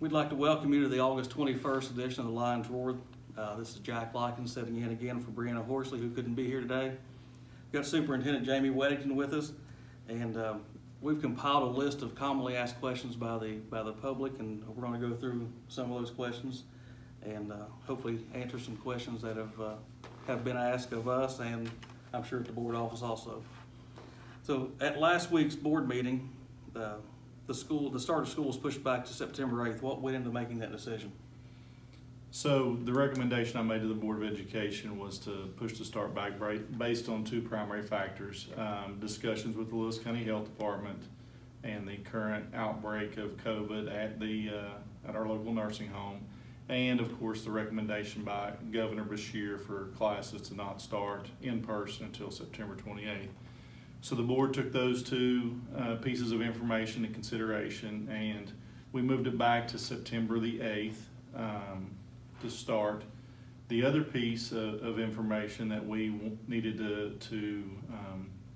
We'd like to welcome you to the August 21st edition of the Lions Roar. This is Jack Likens sitting in again for Brianna Horsley, who couldn't be here today. We've got Superintendent Jamie Weddington with us, and we've compiled a list of commonly asked questions by the public, and we're going to go through some of those questions and hopefully answer some questions that have been asked of us, and I'm sure at the board office also. So at last week's board meeting, the start of school was pushed back to September 8th. What went into making that decision? So the recommendation I made to the Board of Education was to push the start back based on two primary factors. Discussions with the Lewis County Health Department and the current outbreak of COVID at our local nursing home. And of course the recommendation by Governor Beshear for classes to not start in person until September 28th. So the board took those two pieces of information into consideration, and we moved it back to September the 8th to start. The other piece of information that we needed to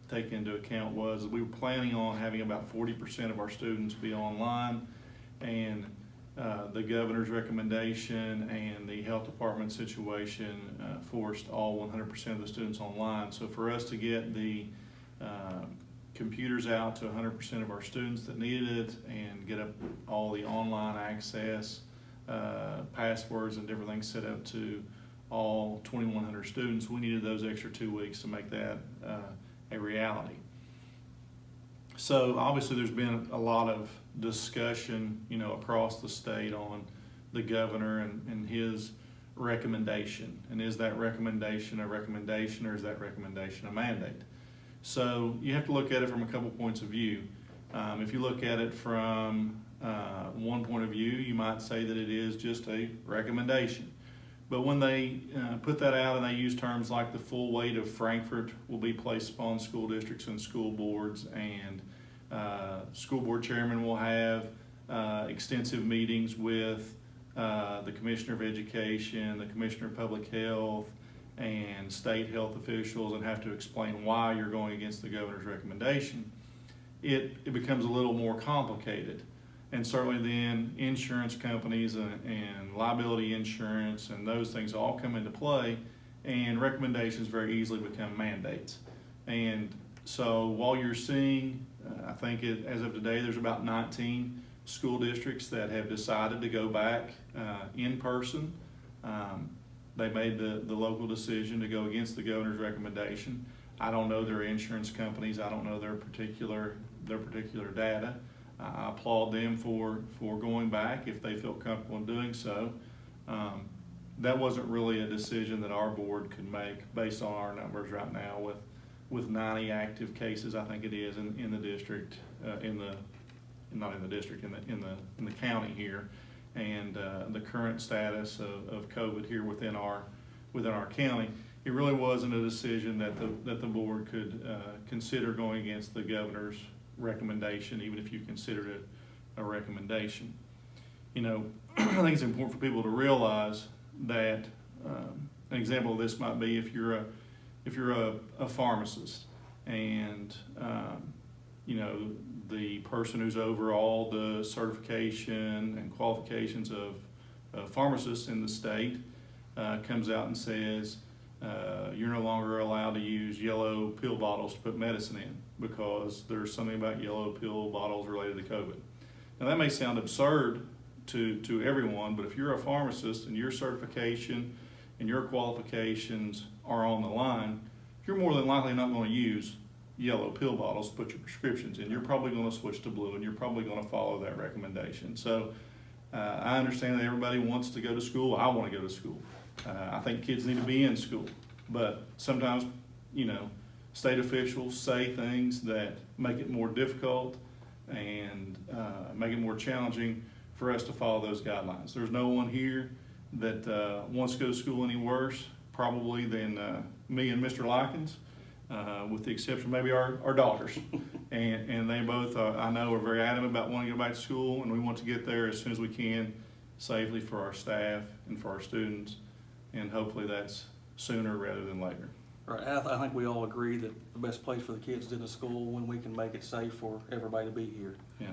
take into account was we were planning on having about 40% of our students be online, and the governor's recommendation and the health department situation forced all 100% of the students online. So for us to get the computers out to 100% of our students that needed it and get up all the online access, passwords and different things set up to all 2,100 students, we needed those extra 2 weeks to make that a reality. So obviously there's been a lot of discussion, across the state on the governor and his recommendation. And is that recommendation a recommendation, or is that recommendation a mandate? So you have to look at it from a couple points of view. If you look at it from one point of view, you might say that it is just a recommendation. But when they put that out and they use terms like the full weight of Frankfurt will be placed upon school districts and school boards, and school board chairman will have extensive meetings with the Commissioner of Education, the Commissioner of Public Health, and state health officials, and have to explain why you're going against the governor's recommendation, it becomes a little more complicated. And certainly then insurance companies and liability insurance and those things all come into play, and recommendations very easily become mandates. And so while you're seeing, I think as of today, there's about 19 school districts that have decided to go back in person. They made the local decision to go against the governor's recommendation. I don't know their insurance companies. I don't know their particular data. I applaud them for going back if they feel comfortable in doing so. That wasn't really a decision that our board could make based on our numbers right now with 90 active cases, I think it is, in the district, in the county here, and the current status of COVID here within our county. It really wasn't a decision that the board could consider going against the governor's recommendation, even if you considered it a recommendation. I think it's important for people to realize that an example of this might be if you're a pharmacist, and the person who's over all the certification and qualifications of pharmacists in the state comes out and says you're no longer allowed to use yellow pill bottles to put medicine in because there's something about yellow pill bottles related to COVID. Now that may sound absurd to everyone, but if you're a pharmacist and your certification and your qualifications are on the line, you're more than likely not going to use yellow pill bottles to put your prescriptions in. You're probably going to switch to blue, and you're probably going to follow that recommendation. So I understand that everybody wants to go to school. I want to go to school. I think kids need to be in school, but sometimes, state officials say things that make it more difficult and make it more challenging for us to follow those guidelines. There's no one here that wants to go to school any worse, probably, than me and Mr. Likens, with the exception maybe our daughters. And they both, I know, are very adamant about wanting to go back to school, and we want to get there as soon as we can safely for our staff and for our students, and hopefully that's sooner rather than later. Right, I think we all agree that the best place for the kids is in the school when we can make it safe for everybody to be here. Yeah.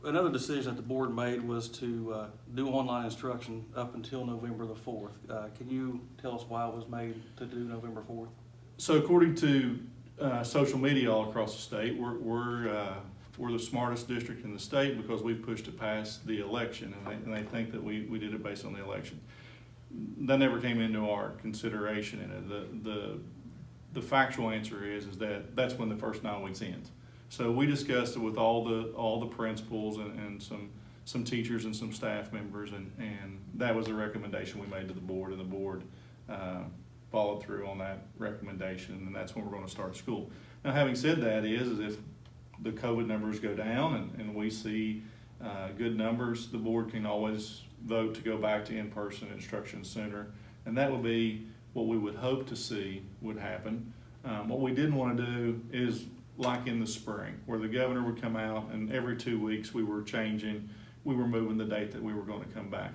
Another decision that the board made was to do online instruction up until November the 4th. Can you tell us why it was made to do November 4th? So according to social media all across the state, we're the smartest district in the state because we've pushed it past the election, and they think that we did it based on the election. That never came into our consideration in it. The factual answer is that that's when the first 9 weeks ends. So we discussed it with all the principals and some teachers and some staff members, and that was the recommendation we made to the board, and the board followed through on that recommendation, and that's when we're going to start school. Now, having said that, is if the COVID numbers go down and we see good numbers, the board can always vote to go back to in-person instruction center, and that would be what we would hope to see would happen. What we didn't want to do is like in the spring, where the governor would come out and every 2 weeks we were moving the date that we were going to come back.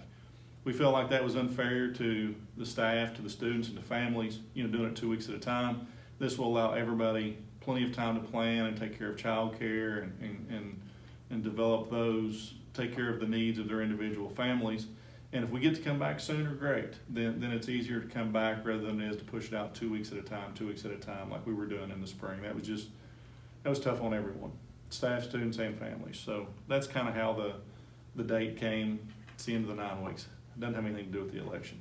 We felt like that was unfair to the staff, to the students, and the families, doing it 2 weeks at a time. This will allow everybody plenty of time to plan and take care of childcare and develop those, take care of the needs of their individual families. And if we get to come back sooner, great. Then it's easier to come back rather than it is to push it out 2 weeks at a time, like we were doing in the spring. That was tough on everyone, staff, students, and families. So that's kind of how the date came. It's the end of the 9 weeks. It doesn't have anything to do with the election.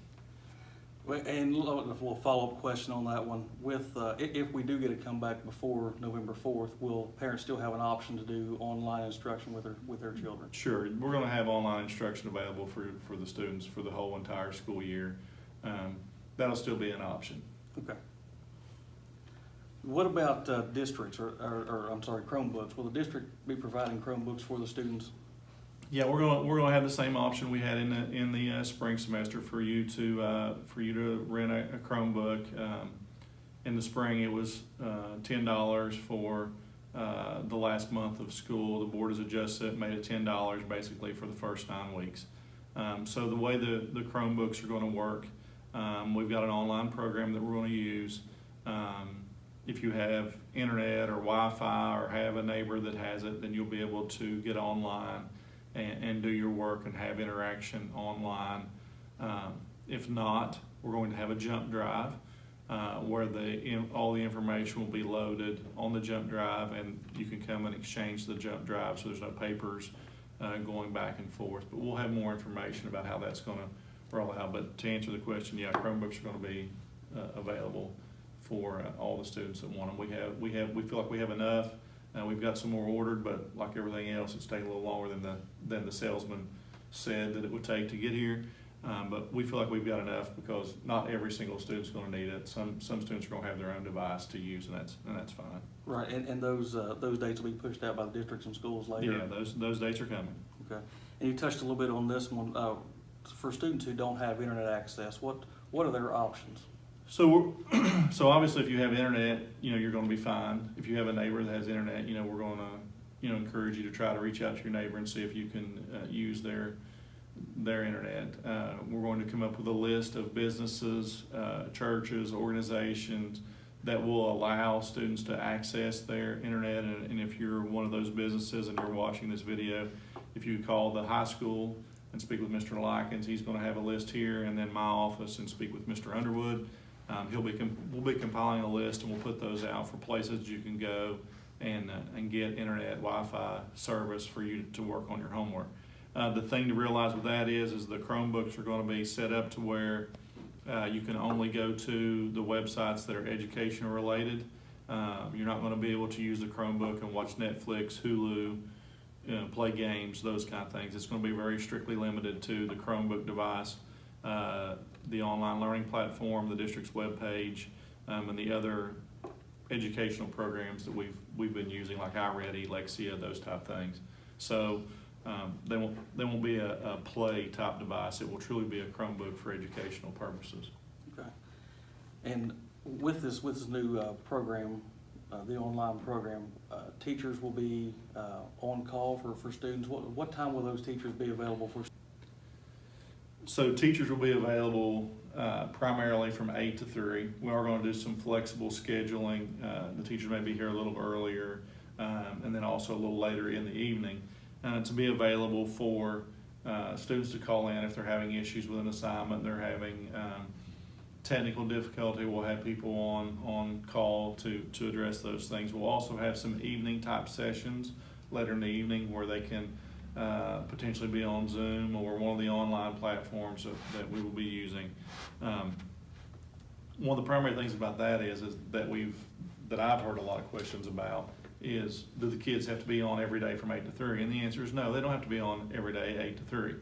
And a follow-up question on that one. With if we do get a comeback before November 4th, will parents still have an option to do online instruction with their children? Sure. We're going to have online instruction available for the students for the whole entire school year. That'll still be an option. Okay. What about districts Chromebooks? Will the district be providing Chromebooks for the students? Yeah, we're going to have the same option we had in the spring semester for you to rent a Chromebook. In the spring, it was $10 for the last month of school. The board has adjusted it, made it $10 basically for the first 9 weeks. So the way the Chromebooks are going to work, we've got an online program that we're going to use. If you have internet or Wi-Fi or have a neighbor that has it, then you'll be able to get online and do your work and have interaction online. If not, we're going to have a jump drive where all the information will be loaded on the jump drive, and you can come and exchange the jump drive, so there's no papers going back and forth. But we'll have more information about how that's going to roll out. But to answer the question, yeah, Chromebooks are going to be available for all the students that want them. We feel like we have enough. We've got some more ordered, but like everything else, it's taking a little longer than the salesman said that it would take to get here. But we feel like we've got enough because not every single student's going to need it. Some students are going to have their own device to use, and that's fine. Right, and those dates will be pushed out by the districts and schools later. Yeah, those dates are coming. Okay, and you touched a little bit on this one. For students who don't have internet access, what are their options? So obviously, if you have internet, you're going to be fine. If you have a neighbor that has internet, we're going to, encourage you to try to reach out to your neighbor and see if you can use their internet. We're going to come up with a list of businesses, churches, organizations that will allow students to access their internet. And if you're one of those businesses and you're watching this video, if you call the high school and speak with Mr. Likens, he's going to have a list here, and then my office and speak with Mr. Underwood. We'll be compiling a list, and we'll put those out for places you can go and get internet Wi-Fi service for you to work on your homework. The thing to realize with that is the Chromebooks are going to be set up to where you can only go to the websites that are educational related. You're not going to be able to use the Chromebook and watch Netflix, Hulu, play games, those kind of things. It's going to be very strictly limited to the Chromebook device, the online learning platform, the district's webpage, and the other educational programs that we've been using, like iReady, Lexia, those type things. So they won't be a play type device. It will truly be a Chromebook for educational purposes. Okay. And with this new program, the online program, teachers will be on call for students. What time will those teachers be available for? So teachers will be available primarily from 8 to 3. We are going to do some flexible scheduling. The teachers may be here a little earlier and then also a little later in the evening. to be available for students to call in if they're having issues with an assignment, they're having technical difficulty. We'll have people on call to address those things. We'll also have some evening type sessions later in the evening where they can potentially be on Zoom or one of the online platforms that we will be using. One of the primary things about that is that I've heard a lot of questions about is, do the kids have to be on every day from 8 to 3? And the answer is no, they don't have to be on every day 8 to 3.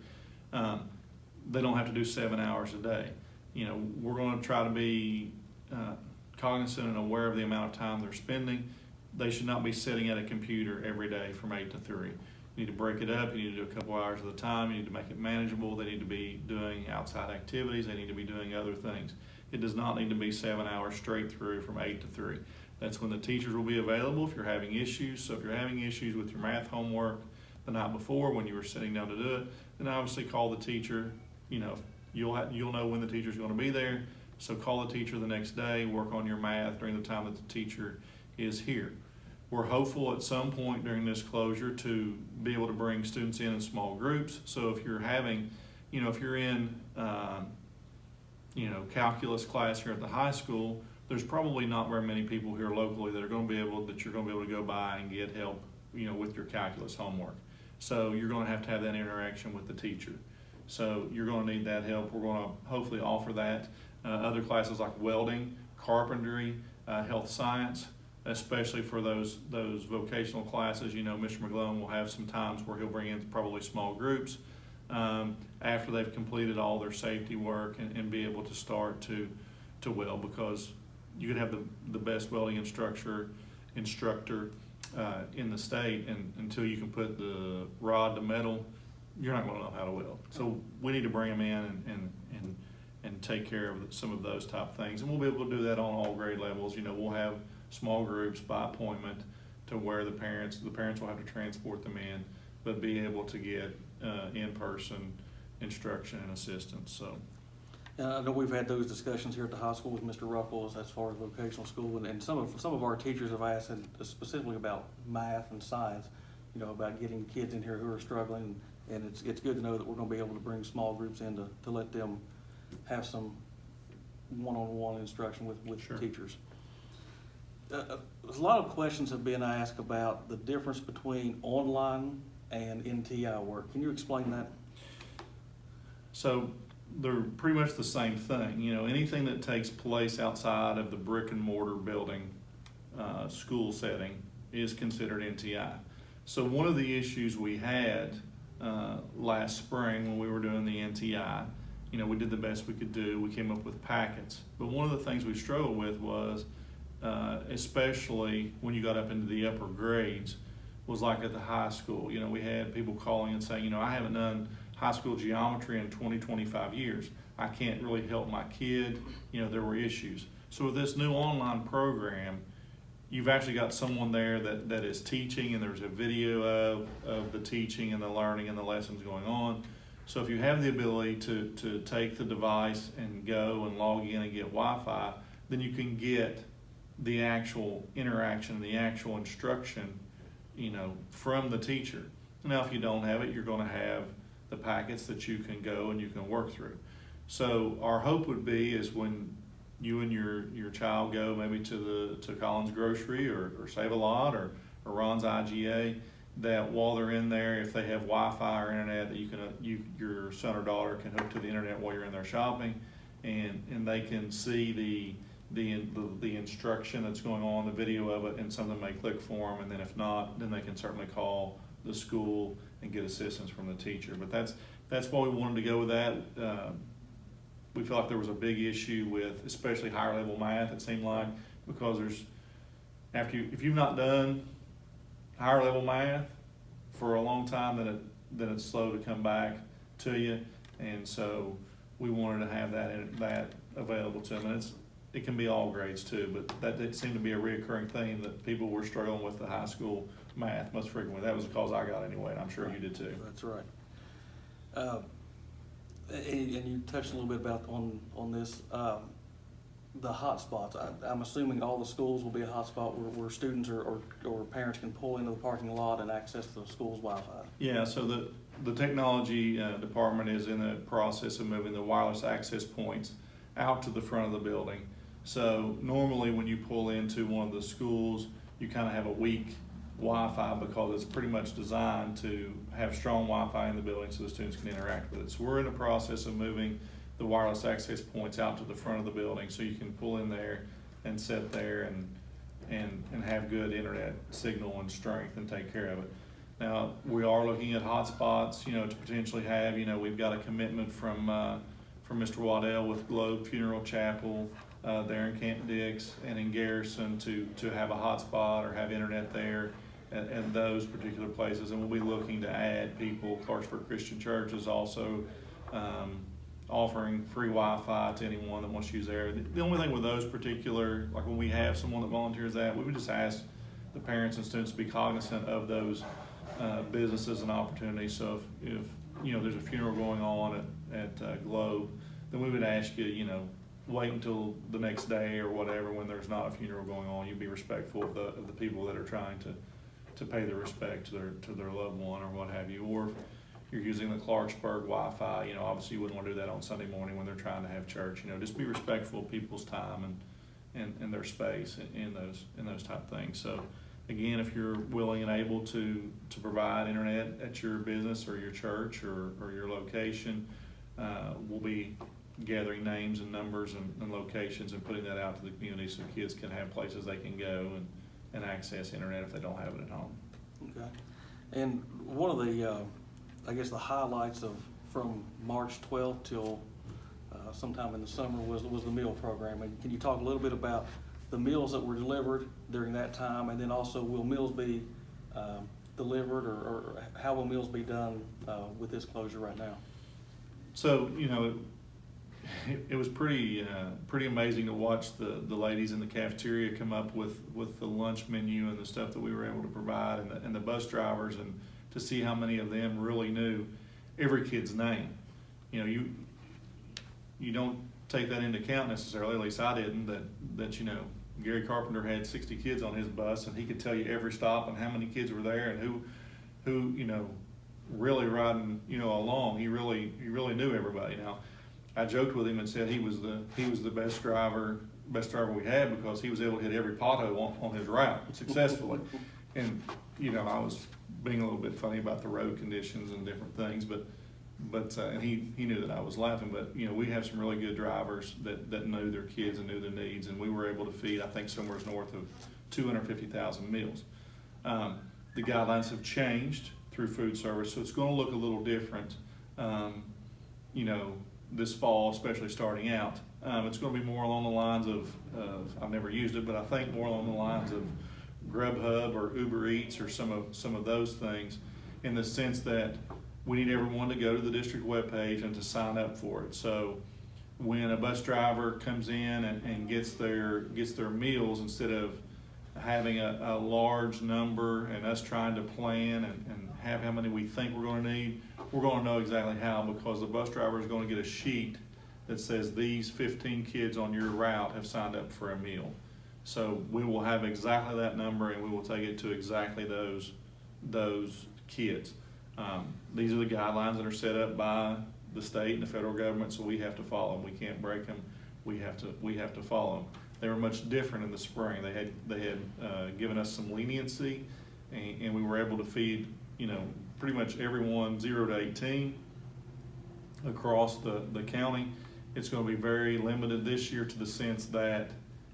They don't have to do 7 hours a day. You know, we're going to try to be cognizant and aware of the amount of time they're spending. They should not be sitting at a computer every day from 8 to 3. You need to break it up. You need to do a couple hours at a time. You need to make it manageable. They need to be doing outside activities. They need to be doing other things. It does not need to be 7 hours straight through from 8 to 3. That's when the teachers will be available if you're having issues. So if you're having issues with your math homework the night before when you were sitting down to do it, then obviously call the teacher. You know, you'll know when the teacher's going to be there. So call the teacher the next day, work on your math during the time that the teacher is here. We're hopeful at some point during this closure to be able to bring students in small groups. So if you're having, you know, if you're in, calculus class here at the high school, there's probably not very many people here locally that you're going to be able to go by and get help, you know, with your calculus homework. So you're going to have that interaction with the teacher. So you're going to need that help. We're going to hopefully offer that. Other classes like welding, carpentry, health science, especially for those vocational classes. You know, Mr. McGlone will have some times where he'll bring in probably small groups after they've completed all their safety work and be able to start to weld, because you could have the best welding instructor in the state, and until you can put the rod to metal, you're not going to know how to weld. So we need to bring them in and take care of some of those type things, and we'll be able to do that on all grade levels. You know, we'll have small groups by appointment to where the parents will have to transport them in, but be able to get in-person instruction and assistance. So. I know we've had those discussions here at the high school with Mr. Ruckles as far as vocational school, and some of our teachers have asked specifically about math and science, you know, about getting kids in here who are struggling, and it's good to know that we're going to be able to bring small groups in to let them have some one-on-one instruction with Sure. teachers. A lot of questions have been asked about the difference between online and NTI work. Can you explain that? So they're pretty much the same thing. You know, anything that takes place outside of the brick and mortar building, school setting, is considered NTI. So one of the issues we had last spring when we were doing the NTI, you know, we did the best we could do. We came up with packets. But one of the things we struggled with was, especially when you got up into the upper grades, was like at the high school. You know, we had people calling and saying, you know, I haven't done high school geometry in 25 years. I can't really help my kid. You know, there were issues. So with this new online program, you've actually got someone there that is teaching, and there's a video of the teaching and the learning and the lessons going on. So if you have the ability to take the device and go and log in and get Wi-Fi, then you can get the actual interaction, the actual instruction, you know, from the teacher. Now, if you don't have it, you're going to have the packets that you can go and you can work through. So our hope would be is when you and your child go maybe to Collins Grocery or Save a Lot or Ron's IGA, that while they're in there, if they have Wi-Fi or internet, that your son or daughter can hook to the internet while you're in there shopping, and they can see the instruction that's going on, the video of it, and something may click for them, and then if not, then they can certainly call the school and get assistance from the teacher. But that's why we wanted to go with that. We felt like there was a big issue with especially higher level math, it seemed like, because if you've not done higher level math for a long time, then it's slow to come back to you, and so we wanted to have that available to them. And it can be all grades too, but that did seem to be a reoccurring theme that people were struggling with the high school math most frequently. That was the cause I got anyway, and I'm sure you did too. That's right. And you touched a little bit about on this. the hotspots, I'm assuming all the schools will be a hotspot where students or parents can pull into the parking lot and access the school's Wi-Fi. Yeah, so the technology department is in the process of moving the wireless access points out to the front of the building. So normally when you pull into one of the schools, you kind of have a weak Wi-Fi because it's pretty much designed to have strong Wi-Fi in the building so the students can interact with it. So we're in the process of moving the wireless access points out to the front of the building so you can pull in there and sit there and have good internet signal and strength and take care of it. Now, we are looking at hotspots, to potentially have, we've got a commitment from Mr. Waddell with Globe Funeral Chapel there in Camp Dix and in Garrison to have a hotspot or have internet there at those particular places. And we'll be looking to add people. Clarksburg Christian Church is also offering free Wi-Fi to anyone that wants to use there. The only thing with those particular, like when we have someone that volunteers that, we would just ask the parents and students to be cognizant of those businesses and opportunities. So if there's a funeral going on at Globe, then we would ask you, wait until the next day or whatever when there's not a funeral going on. You be respectful of the people that are trying to pay their respect to their loved one or what have you. Or if you're using the Clarksburg Wi-Fi, obviously you wouldn't want to do that on Sunday morning when they're trying to have church. Just be respectful of people's time and their space in those type of things. So again, if you're willing and able to provide internet at your business or your church or your location, we'll be gathering names and numbers and locations and putting that out to the community so kids can have places they can go and access internet if they don't have it at home. Okay. And one of the, I guess the highlights from March 12th till sometime in the summer was the meal program. And can you talk a little bit about the meals that were delivered during that time, and then also will meals be delivered or how will meals be done with this closure right now? So, it was pretty amazing to watch the ladies in the cafeteria come up with the lunch menu and the stuff that we were able to provide, and the bus drivers, and to see how many of them really knew every kid's name. You don't take that into account necessarily, at least I didn't, that Gary Carpenter had 60 kids on his bus and he could tell you every stop and how many kids were there and who really riding along. He really knew everybody. Now, I joked with him and said he was the best driver we had because he was able to hit every pothole on his route successfully. And I was being a little bit funny about the road conditions and different things, but and he knew that I was laughing. But we have some really good drivers that knew their kids and knew their needs, and we were able to feed, I think, somewhere north of 250,000 meals. The guidelines have changed through food service, so it's going to look a little different. This fall, especially starting out, it's going to be more along the lines of I've never used it, but I think more along the lines of Grubhub or Uber Eats or some of those things, in the sense that we need everyone to go to the district webpage and to sign up for it. So when a bus driver comes in and gets their meals, instead of having a large number and us trying to plan and have how many we think we're going to need, we're going to know exactly how, because the bus driver is going to get a sheet that says these 15 kids on your route have signed up for a meal. So we will have exactly that number and we will take it to exactly those kids. These are the guidelines that are set up by the state and the federal government, so we have to follow them. We can't break them. We have to follow them. They were much different in the spring. They had given us some leniency, and we were able to feed pretty much everyone 0 to 18 across the county. It's going to be very limited this year, to the sense that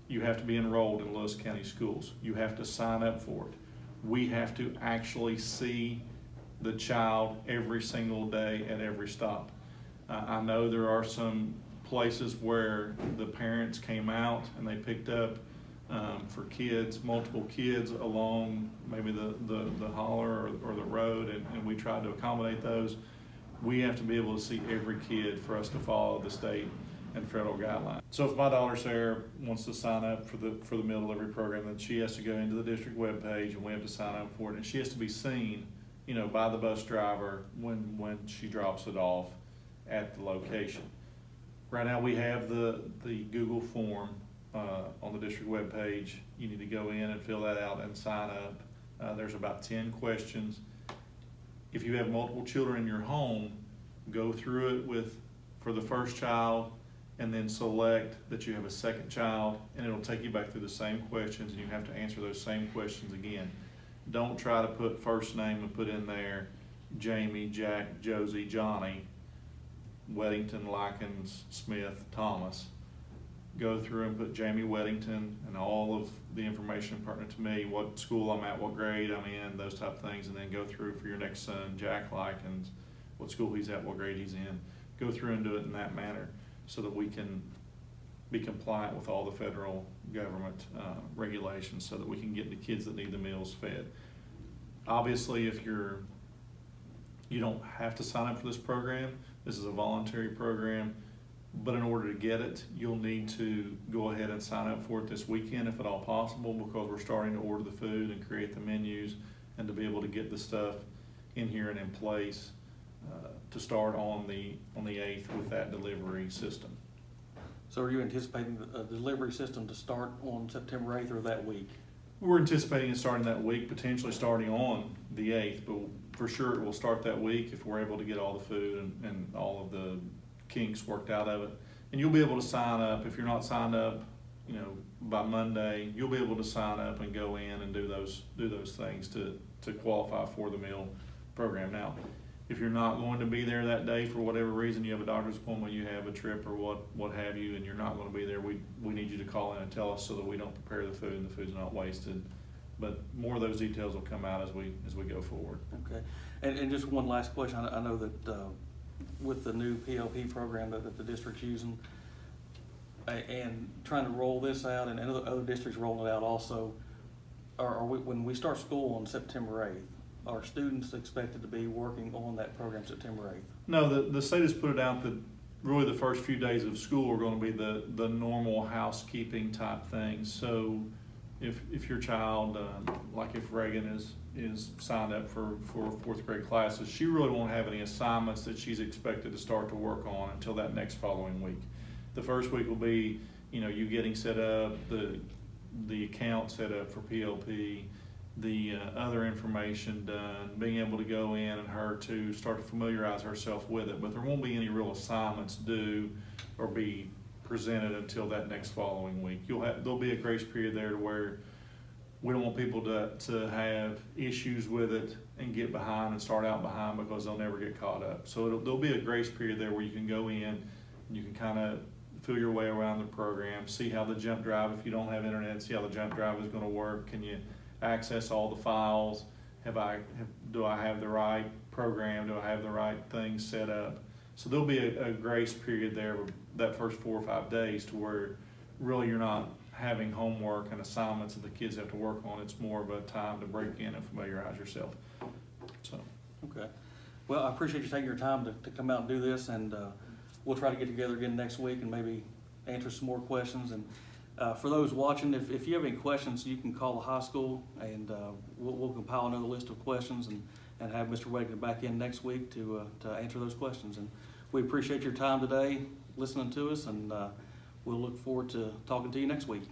you have to be enrolled in Lewis County schools. You have to sign up for it. We have to actually see the child every single day at every stop. I know there are some places where the parents came out and they picked up for kids, multiple kids along maybe the holler or the road, and we tried to accommodate those. We have to be able to see every kid for us to follow the state and federal guidelines. So if my daughter Sarah wants to sign up for the meal delivery program, then she has to go into the district webpage and we have to sign up for it, and she has to be seen by the bus driver when she drops it off at the location. Right now we have the Google form on the district webpage. You need to go in and fill that out and sign up. There's about 10 questions. If you have multiple children in your home, go through it for the first child, and then select that you have a second child, and it'll take you back through the same questions, and you have to answer those same questions again. Don't try to put first name and put in there Jamie, Jack, Josie, Johnny, Weddington, Likens, Smith, Thomas. Go through and put Jamie Weddington and all of the information pertinent to me, what school I'm at, what grade I'm in, those type of things, and then go through for your next son, Jack Likens, what school he's at, what grade he's in. Go through and do it in that manner so that we can be compliant with all the federal government regulations, so that we can get the kids that need the meals fed. Obviously, if you don't have to sign up for this program. This is a voluntary program, but in order to get it, you'll need to go ahead and sign up for it this weekend if at all possible, because we're starting to order the food and create the menus and to be able to get the stuff in here and in place to start on the 8th with that delivery system. So are you anticipating a delivery system to start on September 8th or that week? We're anticipating it starting that week, potentially starting on the 8th, but for sure it will start that week if we're able to get all the food and all of the kinks worked out of it. And you'll be able to sign up. If you're not signed up, by Monday, you'll be able to sign up and go in and do those things to qualify for the meal program. Now, if you're not going to be there that day for whatever reason, you have a doctor's appointment, you have a trip or what have you, and you're not going to be there, we need you to call in and tell us so that we don't prepare the food and the food's not wasted. But more of those details will come out as we go forward. Okay. And just one last question. I know that with the new PLP program that the district's using and trying to roll this out, and other districts rolling it out also, when we start school on September 8th, are students expected to be working on that program September 8th? No, the state has put it out that really the first few days of school are going to be the normal housekeeping type things. So if your child, like if Reagan is signed up for 4th grade classes, she really won't have any assignments that she's expected to start to work on until that next following week. The first week will be, you getting set up, the account set up for PLP, the other information done, being able to go in and her to start to familiarize herself with it. But there won't be any real assignments due or be presented until that next following week. There'll be a grace period there to where we don't want people to have issues with it and get behind and start out behind because they'll never get caught up. So there'll be a grace period there where you can go in and you can kind of feel your way around the program, see how the jump drive, if you don't have internet, see how the jump drive is going to work. Can you access all the files? Do I have the right program? Do I have the right things set up? So there'll be a grace period there, that first 4 or 5 days, to where really you're not having homework and assignments that the kids have to work on. It's more of a time to break in and familiarize yourself. So. Okay. Well, I appreciate you taking your time to come out and do this, and we'll try to get together again next week and maybe answer some more questions. And for those watching, if you have any questions, you can call the high school, and we'll compile another list of questions and have Mr. Weddington back in next week to answer those questions. And we appreciate your time today listening to us, and we'll look forward to talking to you next week.